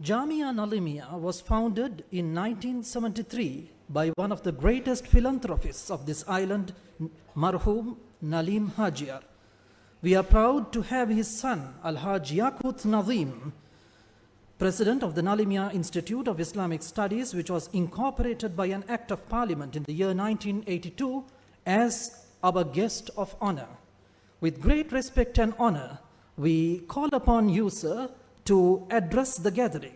Jamiah Naleemiah was founded in 1973 by one of the greatest philanthropists of this island, Marhoom Naleem Hajiar. We are proud to have his son, Al-Haj Yakooth Naleem, President of the Naleemiyyeen Institute of Islamic Studies, which was incorporated by an Act of Parliament in the year 1982, as our guest of honor. With great respect and honor, we call upon you, sir, to address the gathering.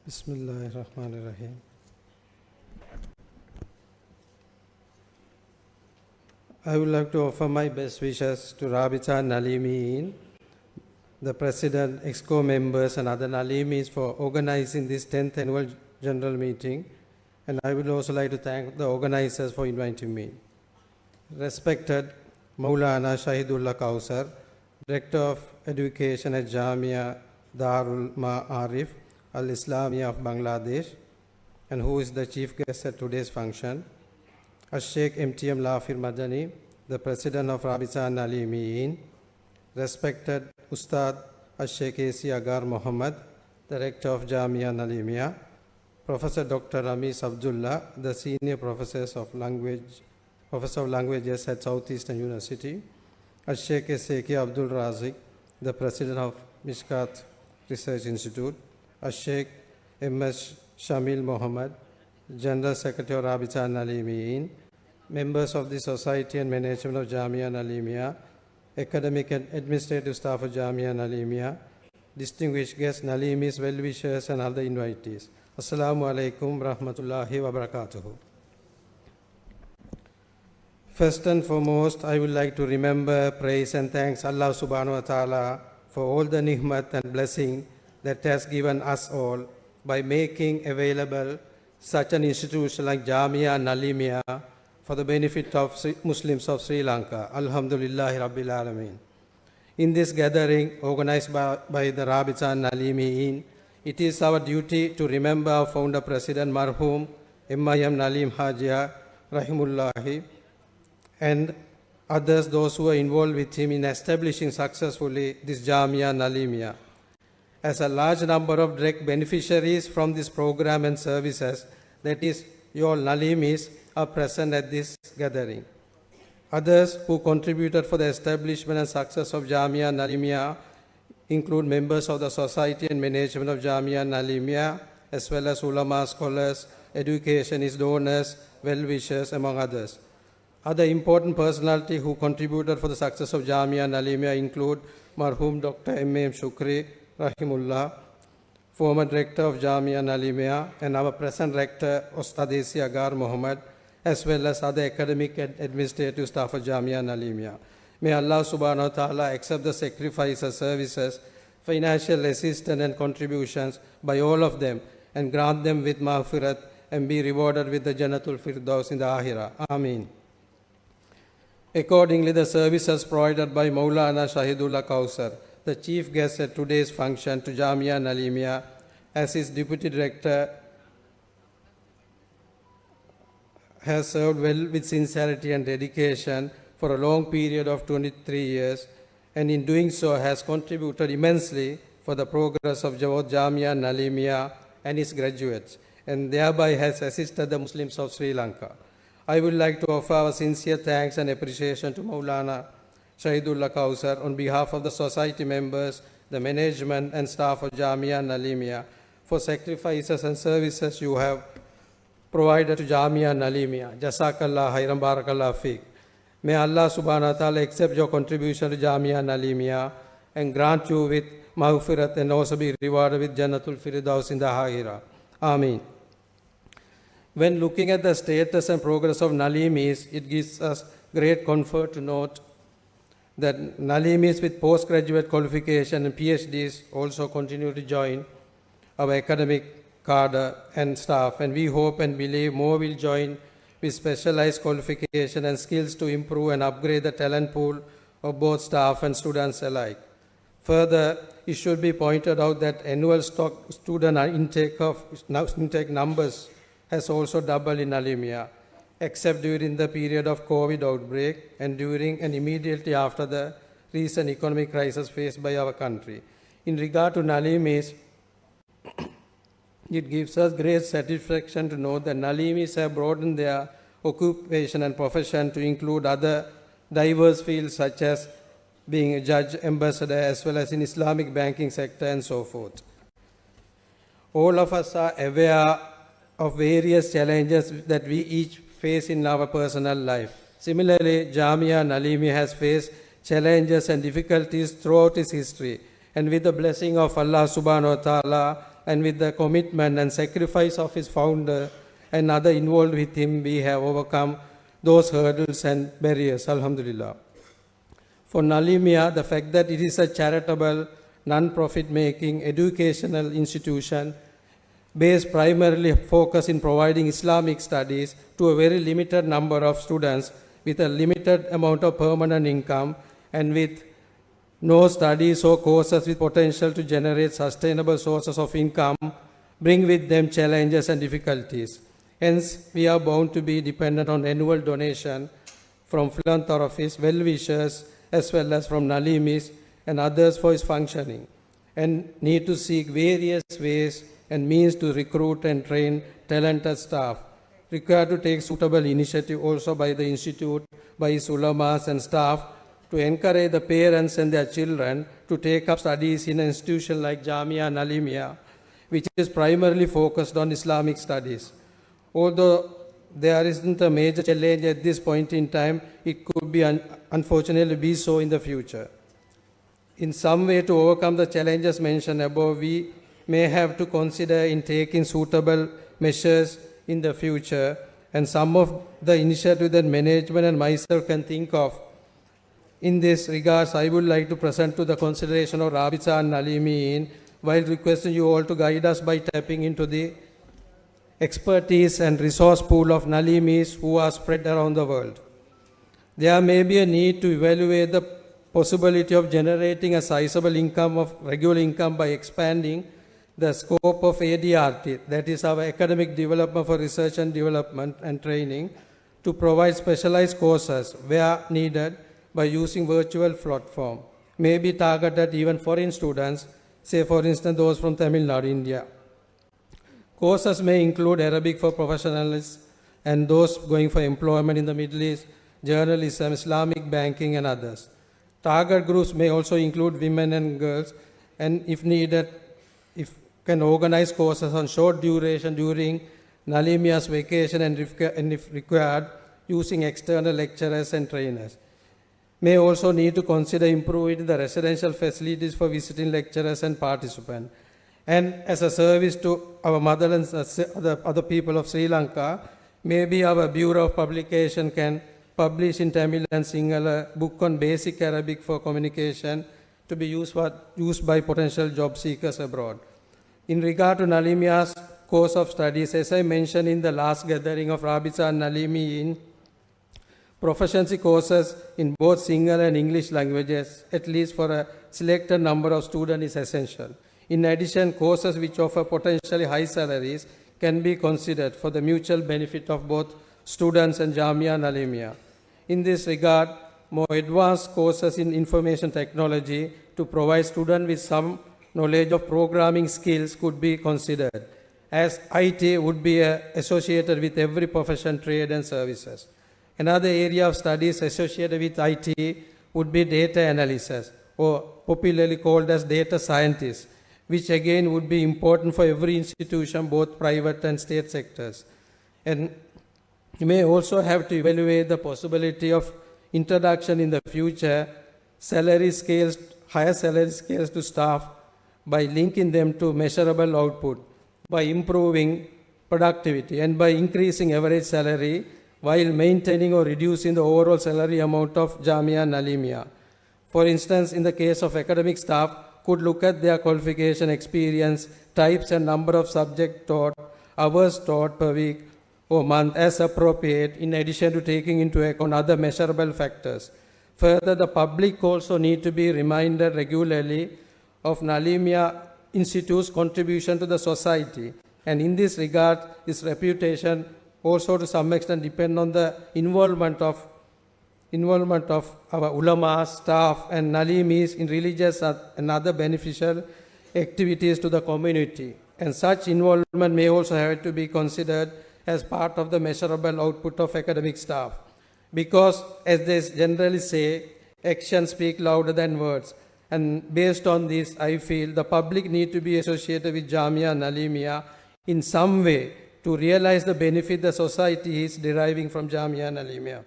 Bismillahirrahmanirrahim. I would like to offer my best wishes to Rabitha An-Naleemiyyeen, the President, EXCO members and other Naleemis for organizing this 10th annual general meeting, and I would also like to thank the organizers for inviting me. Respected Maulana Shahidullah Kausar, Director of Education at Jamiah Darul Ma'arif Al-Islamiyah of Bangladesh, and who is the chief guest at today's function. Sheikh MTM Lafir Madani, the President of Rabitha An-Naleemiyyeen. Respected Ustad Sheikh AC Agar Muhammad, Director of Jamiah Naleemiah. Professor Dr. Ramis Abdullah, the Senior Professor of Languages at Southeastern University. Sheikh Seki Abdul Razik, the President of Mishkat Research Institute. Sheikh M.S. Shamil Muhammad, General Secretary of Rabitha An-Naleemiyyeen, members of the Society and Management of Jamiah Naleemiah, academic and administrative staff of Jamiah Naleemiah, distinguished guests, Naleemis, well-wishers, and other invitees. Assalamu alaikum rahmatullahi wa barakatuhu. First and foremost, I would like to remember, praise, and thanks Allah subhanahu wa ta'ala for all the ni'mat and blessing that has given us all by making available such an institution like Jamiah Naleemiah for the benefit of Muslims of Sri Lanka. Alhamdulillahi Rabbil Alameen. In this gathering organized by the Rabitha An-Naleemiyyeen, it is our duty to remember our founder President Marhoom Naleem Hajiar Rahimullahi and others, those who are involved with him in establishing successfully this Jamiah Naleemiah. As a large number of direct beneficiaries from this program and services, that is, your Naleemis, are present at this gathering. Others who contributed for the establishment and success of Jamiah Naleemiah include members of the Society and Management of Jamiah Naleemiah, as well as ulama, scholars, educationists, donors, well-wishers, among others. Other important personalities who contributed for the success of Jamiah Naleemiah include Marhoom Dr. M.A.M. Shukri, Rahimullah, former Director of Jamiah Naleemiah, and our present Rector, Ustad AC Agar Muhammad, as well as other academic and administrative staff of Jamiah Naleemiah. May Allah subhanahu wa ta'ala accept the sacrifices, services, financial assistance and contributions by all of them and grant them with maghfirat and be rewarded with the Jannatul Firdaus in the Akhirah. Ameen. Accordingly, the services provided by Maulana Shahidullah Kausar, the chief guest at today's function, to Jamiah Naleemiah, as his Deputy Director, has served well with sincerity and dedication for a long period of 23 years, and in doing so has contributed immensely for the progress of Jamiah Naleemiah and its graduates, and thereby has assisted the Muslims of Sri Lanka. I would like to offer our sincere thanks and appreciation to Maulana Shahidullah Kausar on behalf of the society members, the management and staff of Jamiah Naleemiah for sacrifices and services you have provided to Jamiah Naleemiah. Jazakallah khairan, barakallah fiqh. May Allah subhanahu wa ta'ala accept your contribution to Jamiah Naleemiah and grant you with maghfirat and also be rewarded with Jannatul Firdaus in the Akhirah. Ameen. When looking at the status and progress of Naleemis, it gives us great comfort to note that Naleemis with postgraduate qualification and PhDs also continue to join our academic cadre and staff, and we hope and believe more will join with specialized qualification and skills to improve and upgrade the talent pool of both staff and students alike. Further, it should be pointed out that annual student intake numbers has also doubled in Naleemiah. except during the period of COVID outbreak and during and immediately after the recent economic crisis faced by our country. In regard to Naleemis, it gives us great satisfaction to know that Naleemis have broadened their occupation and profession to include other diverse fields such as being a judge, ambassador, as well as in Islamic banking sector and so forth. All of us are aware of various challenges that we each face in our personal life. Similarly, Jamiah Naleemiyyah has faced challenges and difficulties throughout its history, and with the blessing of Allah subhanahu wa ta'ala and with the commitment and sacrifice of its founder and other involved with him, we have overcome those hurdles and barriers, alhamdulillah. For Naleemiyyah, the fact that it is a charitable, non-profit making educational institution based primarily focused in providing Islamic studies to a very limited number of students with a limited amount of permanent income and with no studies or courses with potential to generate sustainable sources of income, bring with them challenges and difficulties. Hence, we are bound to be dependent on annual donation from philanthropists, well-wishers, as well as from Naleemis and others for its functioning, and need to seek various ways and means to recruit and train talented staff. Required to take suitable initiative also by the institute, by its ulamas and staff, to encourage the parents and their children to take up studies in an institution like Jamiah Naleemiah, which is primarily focused on Islamic studies. Although there isn't a major challenge at this point in time, it could be unfortunately be so in the future. In some way to overcome the challenges mentioned above, we may have to consider in taking suitable measures in the future, and some of the initiatives that management and myself can think of. In this regards, I would like to present to the consideration of Rabitha and An-Naleemiyyeen, while requesting you all to guide us by tapping into the expertise and resource pool of Naleemis who are spread around the world. There may be a need to evaluate the possibility of generating a sizable income of regular income by expanding the scope of ADRT, that is our academic development for research and development and training, to provide specialized courses where needed by using virtual platform, may be targeted even foreign students, say for instance those from Tamil Nadu, India. Courses may include Arabic for professionals and those going for employment in the Middle East, journalism, Islamic banking and others. Target groups may also include women and girls, and if needed, if can organize courses on short duration during Naleemiyyah's vacation and if required, using external lecturers and trainers. May also need to consider improving the residential facilities for visiting lecturers and participants. And as a service to our motherland, other people of Sri Lanka, maybe our Bureau of Publication can publish in Tamil and Sinhala a book on basic Arabic for communication to be used by potential job seekers abroad. In regard to Naleemiyyah's course of studies, as I mentioned in the last gathering of Rabitha and An-Naleemiyyeen, proficiency courses in both Sinhala and English languages, at least for a selected number of students, is essential. In addition, courses which offer potentially high salaries can be considered for the mutual benefit of both students and Jamiah Naleemiyyah. In this regard, more advanced courses in information technology to provide students with some knowledge of programming skills could be considered, as IT would be associated with every profession, trade and services. Another area of studies associated with IT would be data analysis, or popularly called as data scientists, which again would be important for every institution, both private and state sectors. And you may also have to evaluate the possibility of introduction in the future higher salary scales to staff by linking them to measurable output, by improving productivity and by increasing average salary while maintaining or reducing the overall salary amount of Jamiah Naleemiyyah. For instance, in the case of academic staff, could look at their qualification, experience, types and number of subjects taught, hours taught per week or month as appropriate, in addition to taking into account other measurable factors. Further, the public also need to be reminded regularly of Naleemiyyah Institute's contribution to the society, and in this regard, its reputation also to some extent depend on the involvement of our ulama, staff and Naleemis in religious and other beneficial activities to the community. And such involvement may also have to be considered as part of the measurable output of academic staff. Because, as they generally say, actions speak louder than words. And based on this, I feel the public need to be associated with Jamiah Naleemiyyah in some way to realize the benefit the society is deriving from Jamiah Naleemiyyah.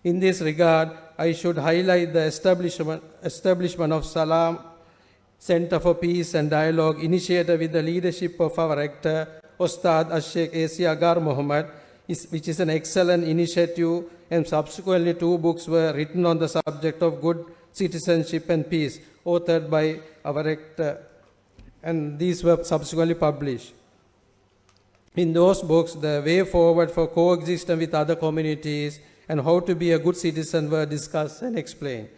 In this regard, I should highlight the establishment of Salam Center for Peace and Dialogue, initiated with the leadership of our rector, Ustad Sheikh A.C. Agar Muhammad, which is an excellent initiative, and subsequently 2 books were written on the subject of good citizenship and peace, authored by our rector, and these were subsequently published. In those books, the way forward for coexistence with other communities and how to be a good citizen were discussed and explained.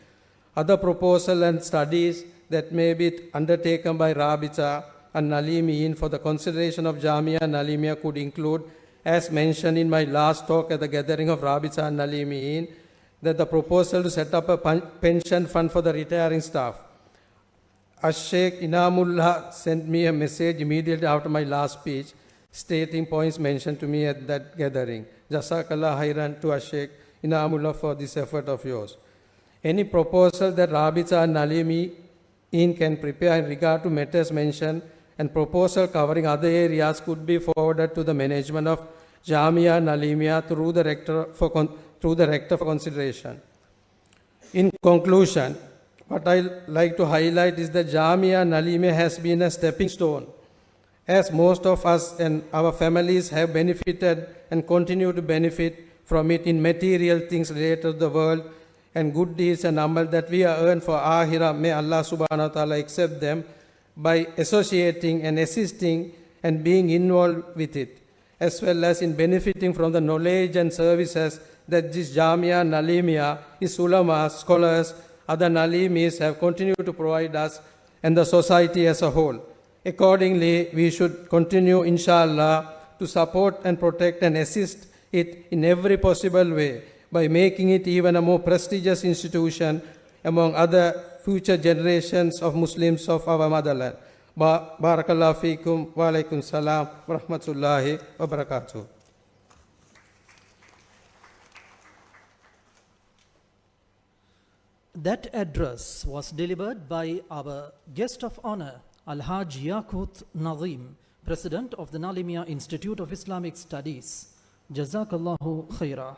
Other proposals and studies that may be undertaken by Rabitha and An-Naleemiyyeen for the consideration of Jamiah Naleemiyyah could include, as mentioned in my last talk at the gathering of Rabitha and An-Naleemiyyeen, that the proposal to set up a pension fund for the retiring staff. Sheikh Inamullah sent me a message immediately after my last speech, stating points mentioned to me at that gathering. Jazakallah khairan to Sheikh Inamullah for this effort of yours. Any proposal that Rabitha and Naleemiyyeen can prepare in regard to matters mentioned and proposal covering other areas could be forwarded to the management of Jamiah Naleemiyyah through the rector for consideration. In conclusion, what I like to highlight is that Jamiah Naleemiyyah has been a stepping stone, as most of us and our families have benefited and continue to benefit from it in material things related to the world and good deeds and amal that we are earned for Akhirah. May Allah subhanahu wa ta'ala accept them by associating and assisting and being involved with it, as well as in benefiting from the knowledge and services that this Jamiah Naleemiyyah, its ulama, scholars, other Naleemis have continued to provide us and the society as a whole. Accordingly, we should continue, inshallah, to support and protect and assist it in every possible way by making it even a more prestigious institution among other future generations of Muslims of our motherland. Barakallahu feekum wa alaikum salam wa rahmatullahi wa barakatuh. That address was delivered by our guest of honor, Al-Haj Yakooth Naleem, President of the Naleemiyyah Institute of Islamic Studies. Jazakallahu khairah.